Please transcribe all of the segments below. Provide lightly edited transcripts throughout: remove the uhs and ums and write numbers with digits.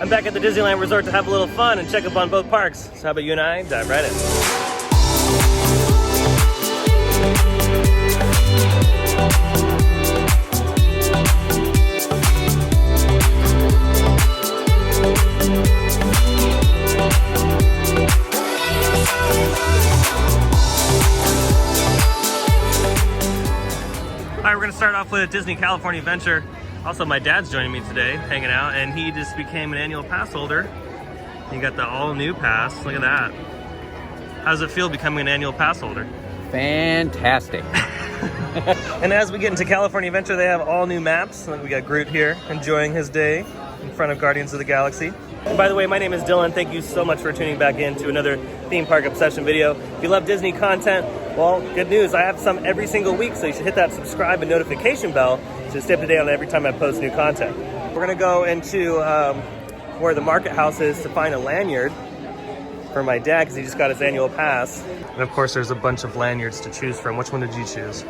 I'm back at the Disneyland Resort to have a little fun and check up on both parks. So how about you and I dive right in. Alright, we're going to start off with Disney California Adventure. Also, my dad's joining me today, hanging out, and he just became an annual pass holder. He got the all-new pass. Look at that. How does it feel becoming an annual pass holder? Fantastic. And as we get into California Adventure, they have all new maps. We got Groot here, enjoying his day in front of Guardians of the Galaxy. And by the way, my name is Dylan. Thank you so much for tuning back in to another theme park obsession video. If you love Disney content, well, good news. I have some every single week, so you should hit that subscribe and notification bell to stay up to date on every time I post new content. We're gonna go into where the market house is to find a lanyard for my dad because he just got his annual pass. And of course, there's a bunch of lanyards to choose from. Which one did you choose?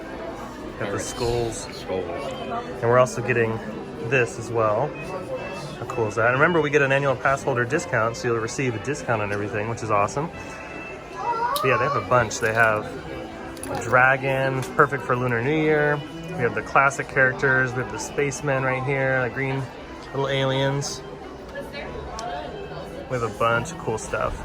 Got the skulls. And we're also getting this as well. How cool is that? And remember, we get an annual pass holder discount, so you'll receive a discount on everything, which is awesome. But yeah, they have a bunch. They have a dragon, perfect for Lunar New Year. We have the classic characters. We have the spacemen right here, the green little aliens. We have a bunch of cool stuff.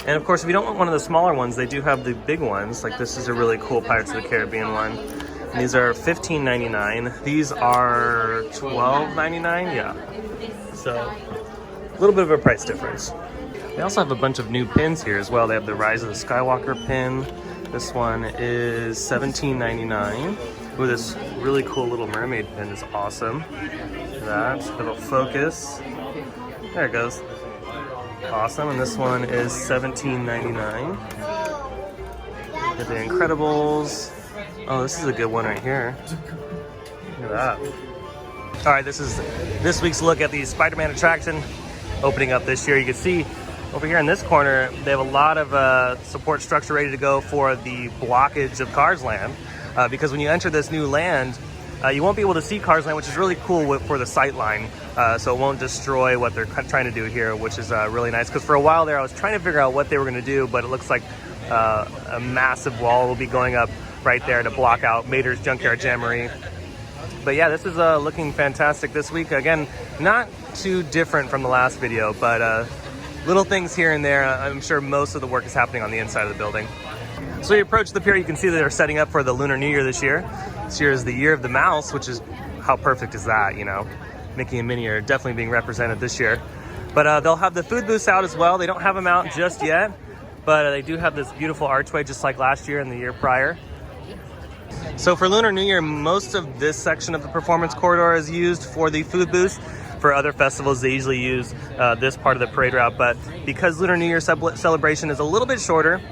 And of course, if you don't want one of the smaller ones, they do have the big ones. Like this is a really cool Pirates of the Caribbean one. And these are $15.99. These are $12.99, yeah. So, a little bit of a price difference. They also have a bunch of new pins here as well. They have the Rise of the Skywalker pin. This one is $17.99. Ooh, this really cool little mermaid pin is awesome. Look at that, it'll focus. There it goes. Awesome, and this one is $17.99. Get the Incredibles. Oh, this is a good one right here. Look at that. All right, this is this week's look at the SpiderMan attraction opening up this year. You can see over here in this corner, they have a lot of support structure ready to go for the blockage of Cars Land. Because when you enter this new land, you won't be able to see Cars Land, which is really cool for the sight line. So it won't destroy what they're trying to do here, which is really nice. Because for a while there, I was trying to figure out what they were going to do, but it looks like a massive wall will be going up right there to block out Mater's Junkyard Jamboree. But yeah, this is looking fantastic this week. Again, not too different from the last video, but little things here and there. I'm sure most of the work is happening on the inside of the building. So you approach the pier, you can see that they're setting up for the Lunar New Year this year. This year is the Year of the Mouse, which is, how perfect is that, you know? Mickey and Minnie are definitely being represented this year. But they'll have the food booths out as well. They don't have them out just yet, but they do have this beautiful archway just like last year and the year prior. So for Lunar New Year, most of this section of the performance corridor is used for the food booths. For other festivals, they usually use this part of the parade route, but because Lunar New Year celebration is a little bit shorter,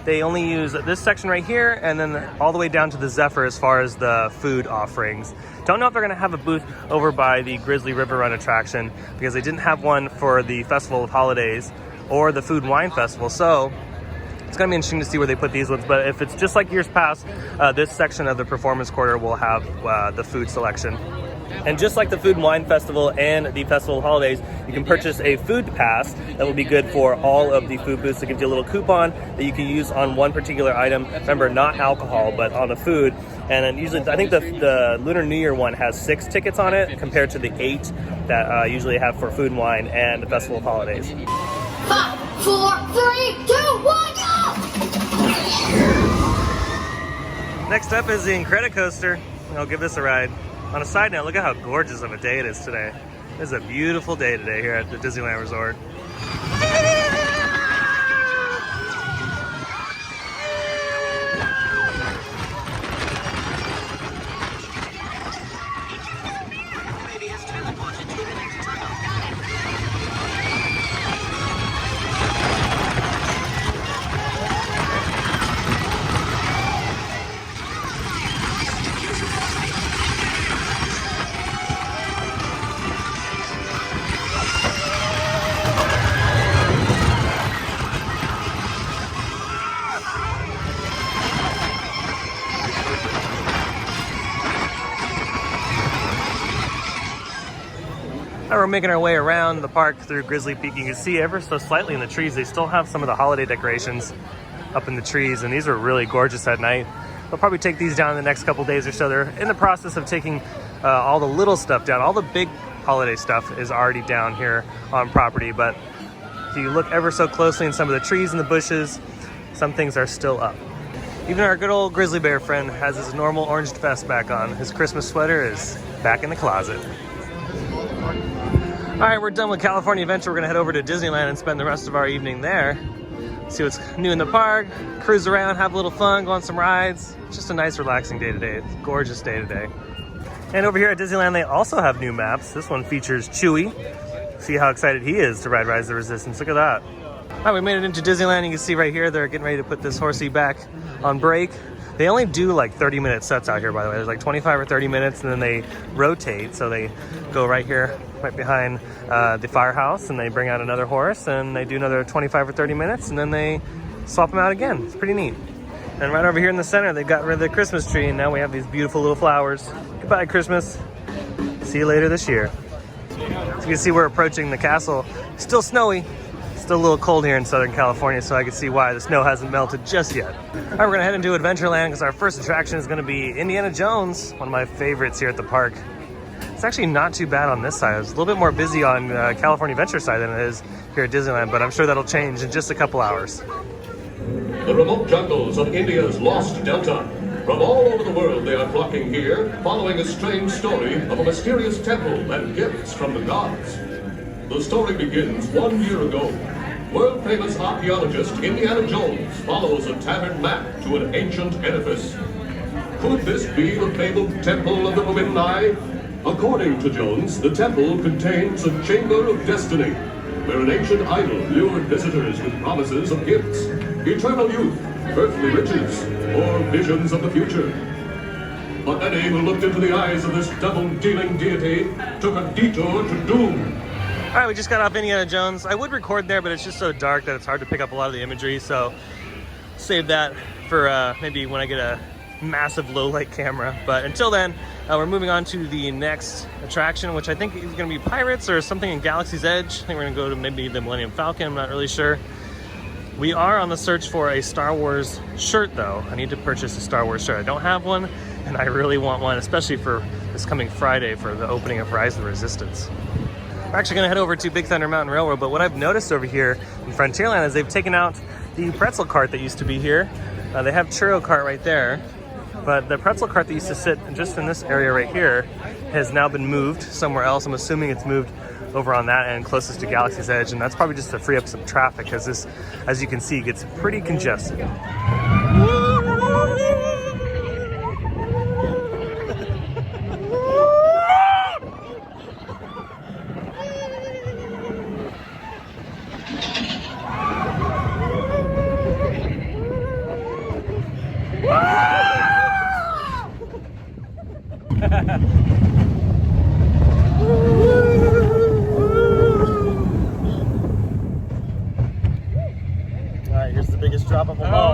they only use this section right here and then all the way down to the Zephyr as far as the food offerings. Don't know if they're gonna have a booth over by the Grizzly River Run attraction because they didn't have one for the Festival of Holidays or the Food and Wine Festival. So it's gonna be interesting to see where they put these ones, but if it's just like years past, this section of the performance corridor will have the food selection. And just like the Food and Wine Festival and the Festival of Holidays, you can purchase a food pass that will be good for all of the food booths. It gives you a little coupon that you can use on one particular item. Remember, not alcohol, but on the food. And then usually, I think the Lunar New Year one has 6 tickets on it compared to the 8 that I usually have for Food and Wine and the Festival of Holidays. 5, 4, 3, 2, 1, go! Next up is the Incredicoaster. I'll give this a ride. On a side note, look at how gorgeous of a day it is today. It's a beautiful day today here at the Disneyland Resort. we're making our way around the park through Grizzly Peak, you can see ever so slightly in the trees, they still have some of the holiday decorations up in the trees, and these are really gorgeous at night. They'll probably take these down in the next couple days or so. They're in the process of taking all the little stuff down. All the big holiday stuff is already down here on property, but if you look ever so closely in some of the trees and the bushes, some things are still up. Even our good old grizzly bear friend has his normal orange vest back on. His Christmas sweater is back in the closet. All right, we're done with California Adventure. We're gonna head over to Disneyland and spend the rest of our evening there. See what's new in the park, cruise around, have a little fun, go on some rides. It's just a nice, relaxing day today. It's a gorgeous day today. And over here at Disneyland, they also have new maps. This one features Chewie. See how excited he is to ride Rise of the Resistance. Look at that. All right, we made it into Disneyland. You can see right here, they're getting ready to put this horsey back on break. They only do like 30-minute sets out here, by the way. There's like 25 or 30 minutes, and then they rotate. So they go right here, right behind the firehouse, and they bring out another horse, and they do another 25 or 30 minutes, and then they swap them out again. It's pretty neat. And right over here in the center, they got rid of the Christmas tree, and now we have these beautiful little flowers. Goodbye, Christmas. See you later this year. So you can see we're approaching the castle. Still snowy. Still a little cold here in Southern California, so I can see why the snow hasn't melted just yet. All right, we're gonna head into Adventureland because our first attraction is gonna be Indiana Jones, one of my favorites here at the park. It's actually not too bad on this side. It's a little bit more busy on California Adventure side than it is here at Disneyland, but I'm sure that'll change in just a couple hours. The remote jungles of India's lost delta. From all over the world they are flocking here, following a strange story of a mysterious temple and gifts from the gods. The story begins 1 year ago. World-famous archaeologist Indiana Jones follows a tattered map to an ancient edifice. Could this be the fabled Temple of the Forbidden Eye? According to Jones, the temple contains a chamber of destiny, where an ancient idol lured visitors with promises of gifts, eternal youth, earthly riches, or visions of the future. But many who looked into the eyes of this double-dealing deity took a detour to doom. All right, we just got off Indiana Jones. I would record there, but it's just so dark that it's hard to pick up a lot of the imagery, so save that for maybe when I get a massive low light camera. But until then, we're moving on to the next attraction, which I think is gonna be Pirates or something in Galaxy's Edge. I think we're gonna go to maybe the Millennium Falcon, I'm not really sure. We are on the search for a Star Wars shirt though. I need to purchase a Star Wars shirt. I don't have one, and I really want one, especially for this coming Friday for the opening of Rise of the Resistance. We're actually gonna head over to Big Thunder Mountain Railroad, but what I've noticed over here in Frontierland is they've taken out the pretzel cart that used to be here. They have churro cart right there, but the pretzel cart that used to sit just in this area right here has now been moved somewhere else. I'm assuming it's moved over on that end closest to Galaxy's Edge, and that's probably just to free up some traffic because this, as you can see, gets pretty congested. Alright, here's the biggest drop off of all.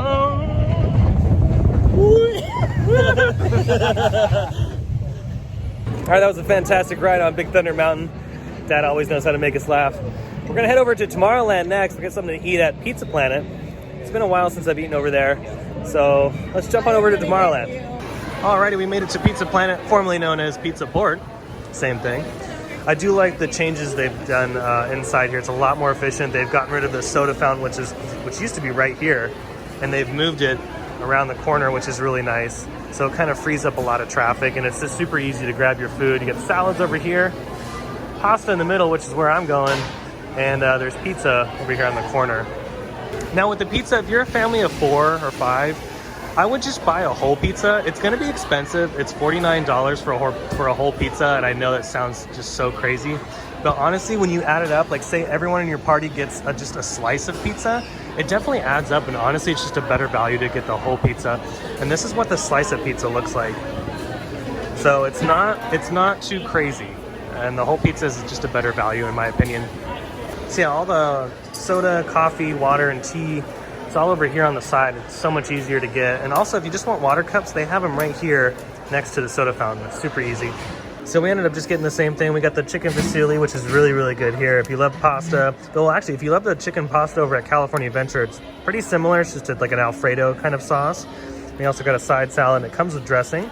Alright, that was a fantastic ride on Big Thunder Mountain. Dad always knows how to make us laugh. We're gonna head over to Tomorrowland next. We got something to eat at Pizza Planet. It's been a while since I've eaten over there, so let's jump on over to Tomorrowland. Alrighty, we made it to Pizza Planet, formerly known as Pizza Port. Same thing. I do like the changes they've done inside here. It's a lot more efficient. They've gotten rid of the soda fountain, which used to be right here, and they've moved it around the corner, which is really nice. So it kind of frees up a lot of traffic, and it's just super easy to grab your food. You get salads over here, pasta in the middle, which is where I'm going, and there's pizza over here on the corner. Now with the pizza, if you're a family of 4 or 5, I would just buy a whole pizza. It's gonna be expensive. It's $49 for a whole pizza, and I know that sounds just so crazy. But honestly, when you add it up, like say everyone in your party gets just a slice of pizza, it definitely adds up, and honestly, it's just a better value to get the whole pizza. And this is what the slice of pizza looks like. So it's not too crazy. And the whole pizza is just a better value in my opinion. So yeah, all the soda, coffee, water, and tea, it's all over here on the side. It's so much easier to get. And also, if you just want water cups, they have them right here next to the soda fountain. It's super easy. So we ended up just getting the same thing. We got the chicken fusilli, which is really, really good here. If you love pasta, well, actually, if you love the chicken pasta over at California Adventure, it's pretty similar. It's just like an Alfredo kind of sauce. We also got a side salad, and it comes with dressing.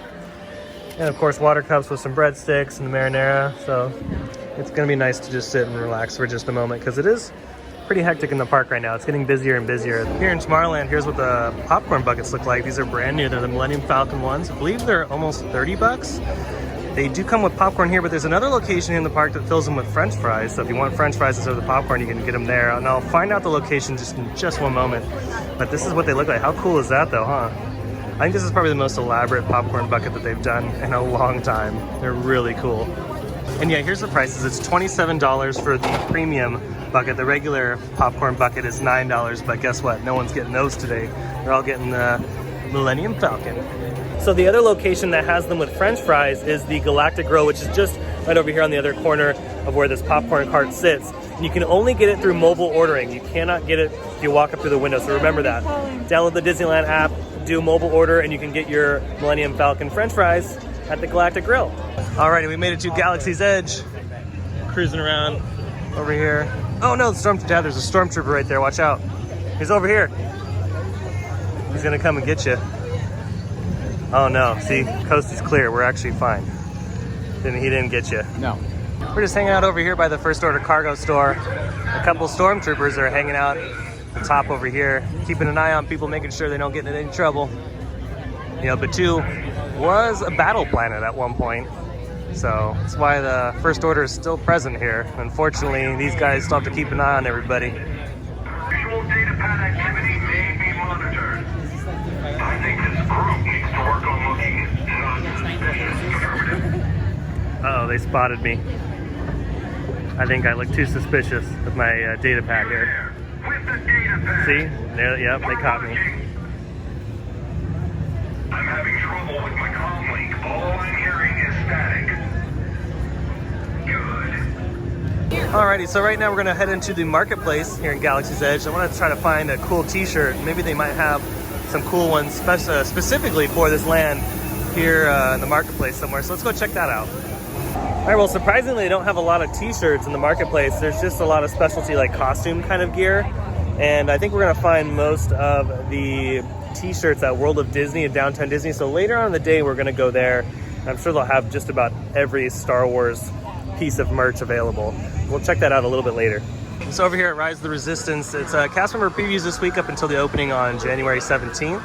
And of course, water cups with some breadsticks and the marinara. So it's gonna be nice to just sit and relax for just a moment, because it is pretty hectic in the park right now. It's getting busier and busier. Here in Tomorrowland, here's what the popcorn buckets look like. These are brand new. They're the Millennium Falcon ones. I believe they're almost 30 bucks. They do come with popcorn here, but there's another location in the park that fills them with French fries. So if you want French fries instead of the popcorn, you can get them there. And I'll find out the location in just one moment. But this is what they look like. How cool is that though, huh? I think this is probably the most elaborate popcorn bucket that they've done in a long time. They're really cool. And yeah, here's the prices. It's $27 for the premium bucket. The regular popcorn bucket is $9, but guess what? No one's getting those today. They're all getting the Millennium Falcon. So the other location that has them with French fries is the Galactic Grill, which is just right over here on the other corner of where this popcorn cart sits. And you can only get it through mobile ordering. You cannot get it if you walk up through the window, so remember that. Download the Disneyland app, do mobile order, and you can get your Millennium Falcon French fries at the Galactic Grill. Alrighty, we made it to Galaxy's Edge. Cruising around over here. Oh no, there's a stormtrooper right there, watch out. He's over here. He's gonna come and get you. Oh no, see, coast is clear, we're actually fine. He didn't get you. No. We're just hanging out over here by the First Order cargo store. A couple stormtroopers are hanging out at the top over here, keeping an eye on people, making sure they don't get in any trouble. You know, Batuu was a battle planet at one point, so that's why the First Order is still present here. Unfortunately, these guys still have to keep an eye on everybody. Visual data pad activity may be monitored. I think this group needs to work on looking non-suspicious. Uh-oh, they spotted me. I think I look too suspicious with my data pad here. With the data pad. See? Yep, they caught me. I'm having trouble with my comm link. All I'm hearing is static. Good. Alrighty, so right now we're gonna head into the marketplace here in Galaxy's Edge. I wanna try to find a cool t-shirt. Maybe they might have some cool ones specifically for this land here in the marketplace somewhere. So let's go check that out. All right, well, surprisingly, they don't have a lot of t-shirts in the marketplace. There's just a lot of specialty like costume kind of gear. And I think we're gonna find most of the t-shirts at World of Disney at Downtown Disney. So later on in the day, we're gonna go there. I'm sure they'll have just about every Star Wars piece of merch available. We'll check that out a little bit later. So over here at Rise of the Resistance, it's cast member previews this week up until the opening on January 17th.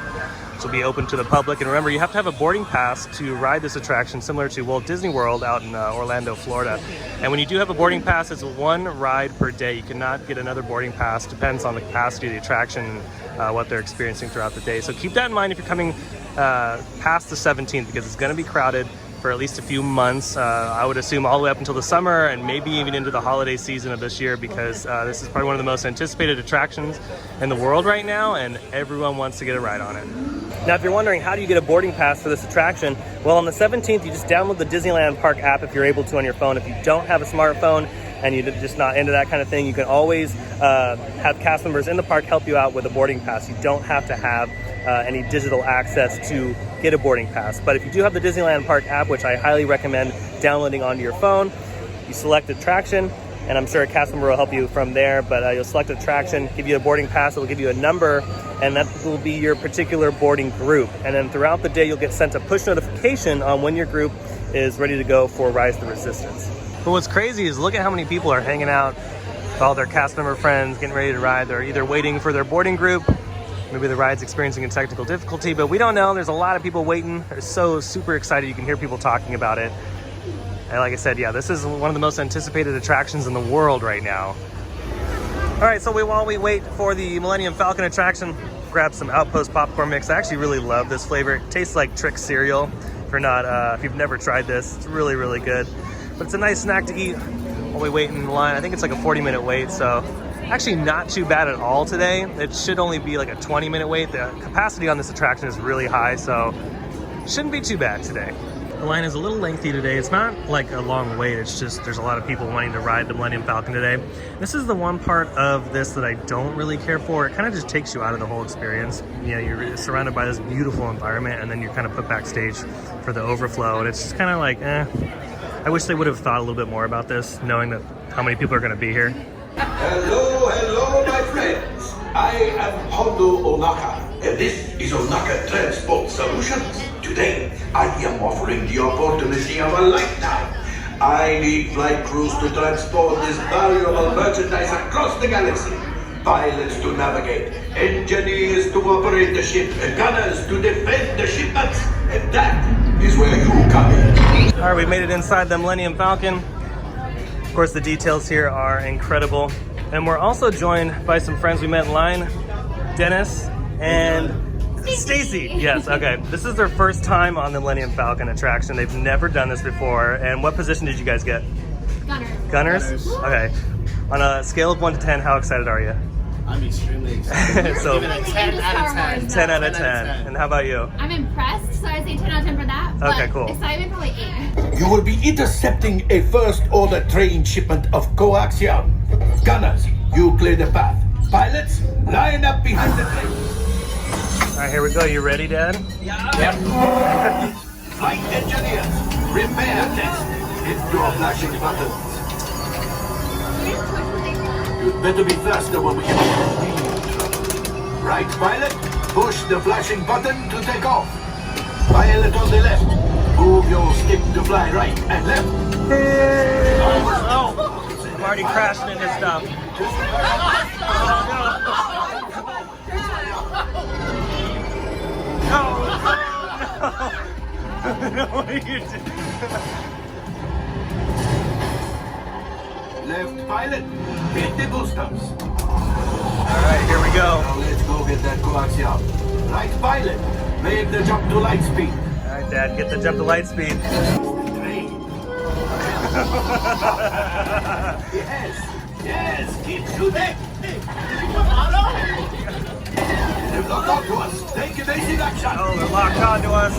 This will be open to the public. And remember, you have to have a boarding pass to ride this attraction, similar to Walt Disney World out in Orlando, Florida. And when you do have a boarding pass, it's one ride per day. You cannot get another boarding pass. Depends on the capacity of the attraction and what they're experiencing throughout the day. So keep that in mind if you're coming past the 17th, because it's going to be crowded for at least a few months. I would assume all the way up until the summer and maybe even into the holiday season of this year, because this is probably one of the most anticipated attractions in the world right now, and everyone wants to get a ride on it. Now, if you're wondering how do you get a boarding pass for this attraction, well, on the 17th, you just download the Disneyland Park app if you're able to on your phone. If you don't have a smartphone and you're just not into that kind of thing, you can always have cast members in the park help you out with a boarding pass. You don't have to have any digital access to get a boarding pass. But if you do have the Disneyland Park app, which I highly recommend downloading onto your phone, you select attraction, and I'm sure a cast member will help you from there, but you'll select attraction, give you a boarding pass, it'll give you a number, and that will be your particular boarding group. And then throughout the day, you'll get sent a push notification on when your group is ready to go for Rise of the Resistance. But what's crazy is look at how many people are hanging out with all their cast member friends, getting ready to ride. They're either waiting for their boarding group, maybe the ride's experiencing a technical difficulty, but we don't know. There's a lot of people waiting. They're so super excited. You can hear people talking about it. And like I said, yeah, this is one of the most anticipated attractions in the world right now. All right, so while we wait for the Millennium Falcon attraction, grab some Outpost popcorn mix. I actually really love this flavor. It tastes like Trix cereal. If you've never tried this, it's really, really good. But it's a nice snack to eat while we wait in line. I think it's like a 40-minute wait, so actually not too bad at all today. It should only be like a 20-minute wait. The capacity on this attraction is really high, so it shouldn't be too bad today. The line is a little lengthy today. It's not like a long wait, it's just there's a lot of people wanting to ride the Millennium Falcon today. This is the one part of this that I don't really care for. It kind of just takes you out of the whole experience. You know, you're surrounded by this beautiful environment, and then you're kind of put backstage for the overflow, and it's just kind of like, I wish they would have thought a little bit more about this, knowing that how many people are going to be here. Hello, hello, my friends. I am Hondo Onaka, and this is Onaka Transport Solutions. Today, I am offering the opportunity of a lifetime. I need flight crews to transport this valuable merchandise across the galaxy. Pilots to navigate, engineers to operate the ship, and gunners to defend the shipments. And that is where you come in. All right, we made it inside the Millennium Falcon. Of course, the details here are incredible. And we're also joined by some friends we met in line, Dennis and Stacy. Yes, okay. This is their first time on the Millennium Falcon attraction. They've never done this before. And what position did you guys get? Gunners? Okay. On a scale of 1 to 10, how excited are you? I'm extremely excited. So, Give it a 10 out of 10. 10 out of 10. And how about you? I'm impressed, so I say 10 out of 10 for that. Okay, but cool. Excitement, probably 8. You will be intercepting a first-order train shipment of coaxium. Gunners, you clear the path. Pilots, line up behind the train. All right, here we go. You ready, Dad? Yep. Flight engineers, repair test. Hit your flashing buttons. You'd better be faster when we get to right, pilot, push the flashing button to take off. Pilot on the left, move your stick to fly right and left. Oh, I'm already crashing into stuff. No, what are you doing? Left pilot, hit the boosters. Alright, here we go. Now let's go get that coaxium. Right pilot, make the jump to light speed. Alright, Dad, get the jump to light speed. Yes, keep shooting. They've locked on to us. Take evasive action. Oh, they're locked onto us.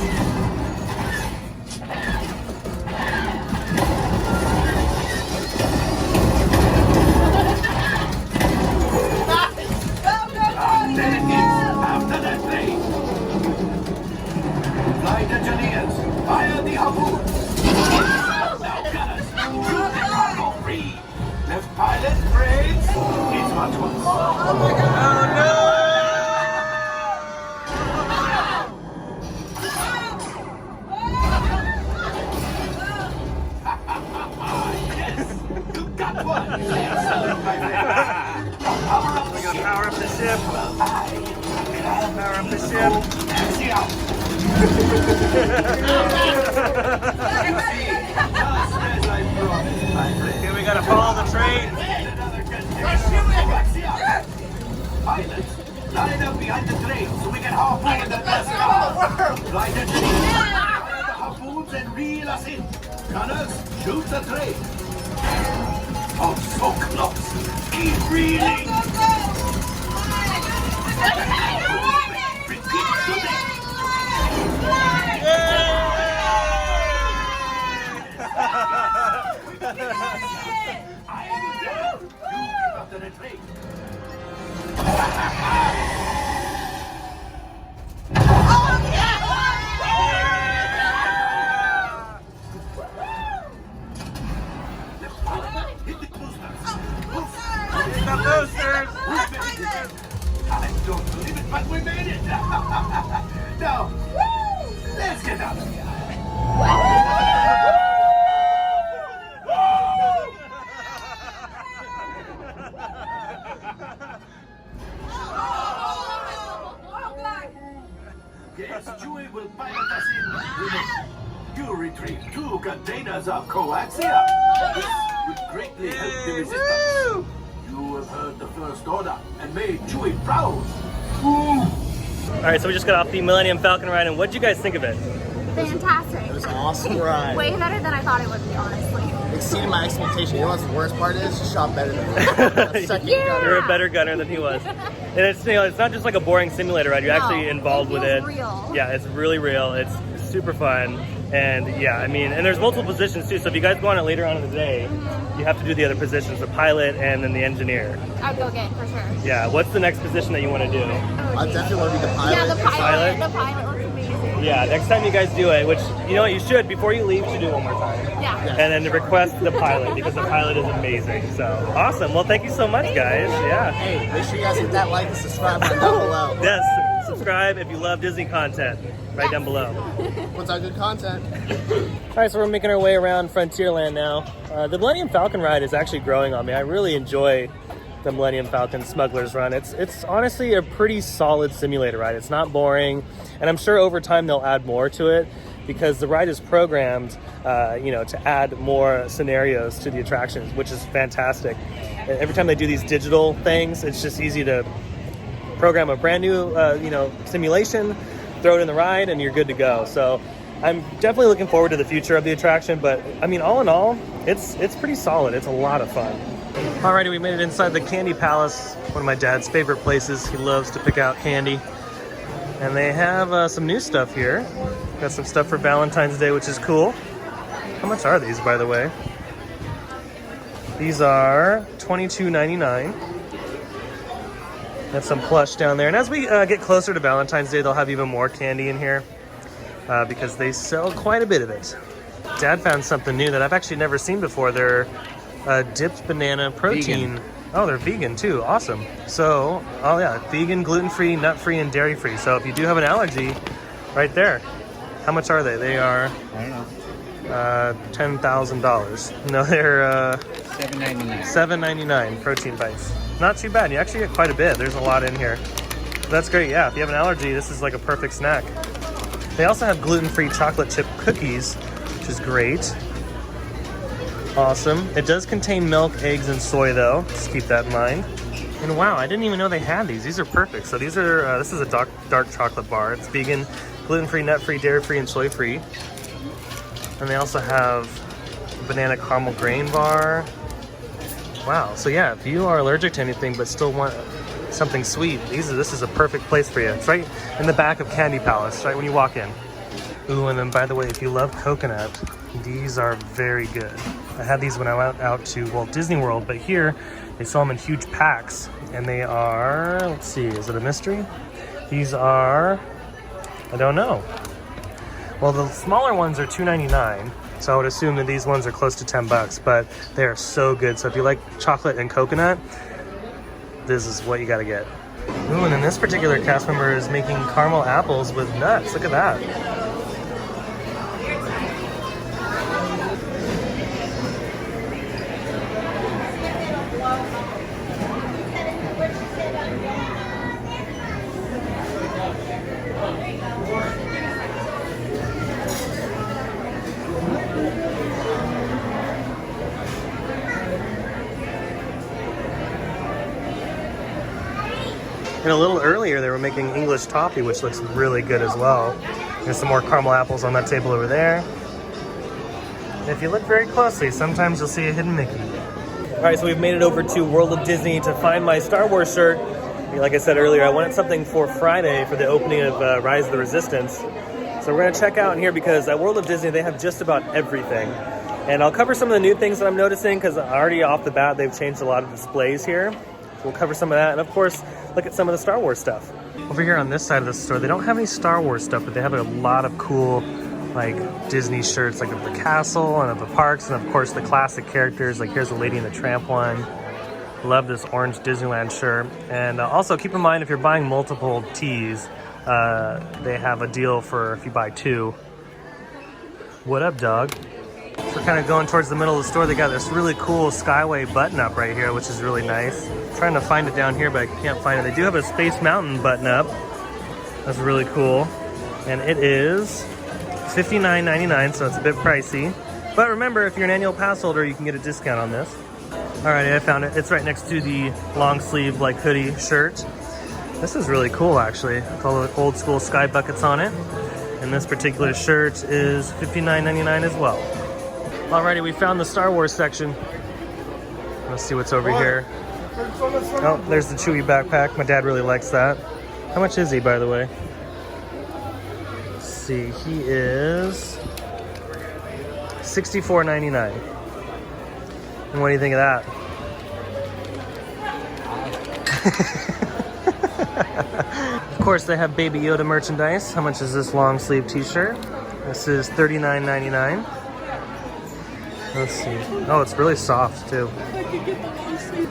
After that train. Flight engineers, fire the harpoon. Now gunners, shoot the cargo free. Left pilot, brakes. It's much worse. Oh no! Yes, you got one. Power up the ship. Power up the ship. Power up the ship. Taxi out. Just as I promised, my friend. Okay, we gotta follow the train. Pilots, line up behind the train so we can harpoon the best car. Flight engineers, fire the harpoons and reel us in. Gunners, shoot the train. Oh, so close. Keep reeling. Repeat shooting. I am there. You keep up the train. Hit the boosters. The boosters. I don't believe it, but we made it. Now, let's get out of here. Yes, Chewie will pilot us in. You retrieve 2 containers of coaxium. This would greatly help the resistance. You have heard the First Order and made Chewie proud. Alright, so we just got off the Millennium Falcon ride, and what did you guys think of it? Fantastic. It was an awesome ride. Way better than I thought it would be, honestly. Exceeded my expectation. You know what the worst part is? You shot better than me. Second Yeah. gunner. You're a better gunner than he was. And it's, you know, it's not just like a boring simulator ride. You're actually involved with it. feels real. Yeah, it's really real. It's super fun. And yeah, I mean, and there's multiple positions too. So if you guys go on it later on in the day, you have to do the other positions, the pilot and then the engineer. I'd go get it for sure. Yeah, what's the next position that you want to do? I definitely want to be the pilot. Yeah, the Pilot? pilot. The pilot looks amazing. Yeah, next time you guys do it, which, you know what, you should, before you leave, you should do it one more time. Yeah. And then request the pilot, because the pilot is amazing. So, awesome. Well, thank you so much, guys. Yeah. Hey, make sure you guys hit that like and subscribe button down below. Yes, subscribe if you love Disney content, right down below. What's our good content? All right, so we're making our way around Frontierland now. The Millennium Falcon ride is actually growing on me. I really enjoy the Millennium Falcon Smuggler's Run. It's honestly a pretty solid simulator ride. It's not boring, and I'm sure over time they'll add more to it because the ride is programmed, to add more scenarios to the attractions, which is fantastic. Every time they do these digital things, it's just easy to program a brand new, simulation, throw it in the ride, and you're good to go. So I'm definitely looking forward to the future of the attraction, but I mean, all in all, it's pretty solid. It's a lot of fun. Alrighty, we made it inside the Candy Palace, one of my dad's favorite places. He loves to pick out candy. And they have some new stuff here. Got some stuff for Valentine's Day, which is cool. How much are these, by the way? These are $22.99. Got some plush down there. And as we get closer to Valentine's Day, they'll have even more candy in here because they sell quite a bit of it. Dad found something new that I've actually never seen before. They're dipped banana protein. Vegan. Oh, they're vegan too. Awesome. So, oh yeah, vegan, gluten-free, nut-free, and dairy-free. So if you do have an allergy, right there. How much are they? They are I don't know. $10,000. No, they're $7.99. $7.99 protein bites. Not too bad. You actually get quite a bit. There's a lot in here. That's great. Yeah, if you have an allergy, this is like a perfect snack. They also have gluten-free chocolate chip cookies, which is great. Awesome. It does contain milk, eggs, and soy though. Just keep that in mind. And wow, I didn't even know they had these. These are perfect. So these are, this is a dark chocolate bar. It's vegan, gluten-free, nut-free, dairy-free, and soy-free. And they also have a banana caramel grain bar. Wow. So yeah, if you are allergic to anything but still want something sweet, this is a perfect place for you. It's right in the back of Candy Palace, right when you walk in. Ooh, and then by the way, if you love coconut, these are very good. I had these when I went out to Walt Disney World, but here they sell them in huge packs, and they are, let's see, is it a mystery? These are, I don't know. Well, the smaller ones are $2.99, so I would assume that these ones are close to $10, but they are so good. So if you like chocolate and coconut, this is what you gotta get. Ooh, and then this particular cast member is making caramel apples with nuts. Look at that. And a little earlier, they were making English toffee, which looks really good as well. There's some more caramel apples on that table over there. And if you look very closely, sometimes you'll see a hidden Mickey. All right, so we've made it over to World of Disney to find my Star Wars shirt. Like I said earlier, I wanted something for Friday for the opening of Rise of the Resistance. So we're gonna check out in here because at World of Disney, they have just about everything. And I'll cover some of the new things that I'm noticing because already off the bat, they've changed a lot of displays here. We'll cover some of that, and of course, look at some of the Star Wars stuff. Over here on this side of the store, they don't have any Star Wars stuff, but they have a lot of cool, like, Disney shirts, like of the castle and of the parks, and of course the classic characters. Like here's the Lady and the Tramp one. Love this orange Disneyland shirt. And also keep in mind, if you're buying multiple tees, they have a deal for if you buy two. What up, dog? We're kind of going towards the middle of the store. They got this really cool Skyway button-up right here, which is really nice. I'm trying to find it down here, but I can't find it. They do have a Space Mountain button-up. That's really cool. And it is $59.99, so it's a bit pricey. But remember, if you're an annual pass holder, you can get a discount on this. All right, I found it. It's right next to the long sleeve, like, hoodie shirt. This is really cool, actually. With all the old school sky buckets on it. And this particular shirt is $59.99 as well. Alrighty, we found the Star Wars section. Let's see what's over here. Oh, there's the Chewie backpack. My dad really likes that. How much is he, by the way? Let's see, he is $64.99. And what do you think of that? Of course, they have Baby Yoda merchandise. How much is this long sleeve t-shirt? This is $39.99. Let's see. Oh, it's really soft too.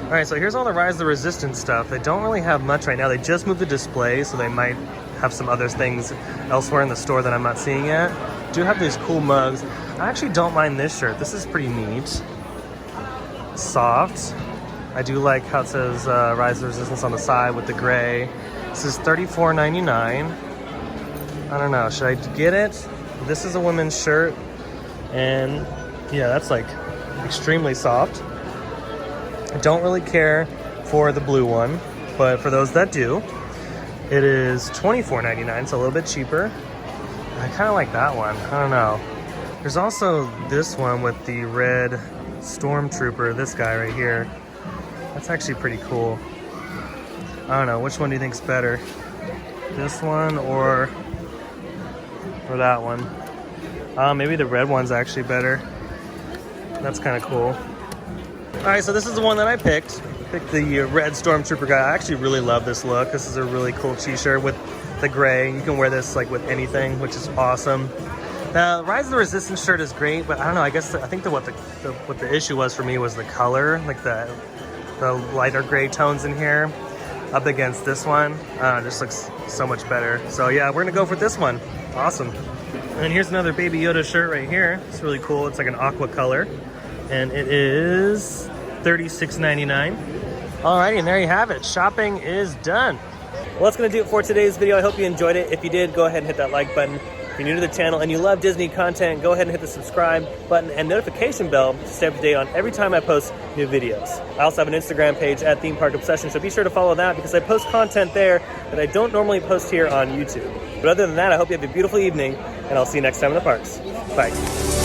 All right, so here's all the Rise of the Resistance stuff. They don't really have much right now. They just moved the display, so they might have some other things elsewhere in the store that I'm not seeing yet. Do have these cool mugs. I actually don't mind this shirt. This is pretty neat. Soft. I do like how it says Rise of the Resistance on the side with the gray. This is $34.99. I don't know, should I get it? This is a women's shirt, and yeah, that's like extremely soft. I don't really care for the blue one, but for those that do, it is $24.99, so a little bit cheaper. I kind of like that one. I don't know. There's also this one with the red stormtrooper, this guy right here. That's actually pretty cool. I don't know, which one do you think's better? This one or that one? Maybe the red one's actually better. That's kind of cool. All right, so this is the one that I picked. Picked the red stormtrooper guy. I actually really love this look. This is a really cool t-shirt with the gray. You can wear this like with anything, which is awesome. The Rise of the Resistance shirt is great, but I don't know. I think what the issue was for me was the color, like the lighter gray tones in here, up against this one. It just looks so much better. So yeah, we're gonna go for this one. Awesome. And here's another Baby Yoda shirt right here. It's really cool. It's like an aqua color, and it is $36.99. Alrighty, and there you have it. Shopping is done. Well, that's gonna do it for today's video. I hope you enjoyed it. If you did, go ahead and hit that like button. If you're new to the channel and you love Disney content, go ahead and hit the subscribe button and notification bell to stay up to date on every time I post new videos. I also have an Instagram page at Theme Park Obsession, so be sure to follow that because I post content there that I don't normally post here on YouTube. But other than that, I hope you have a beautiful evening, and I'll see you next time in the parks. Bye.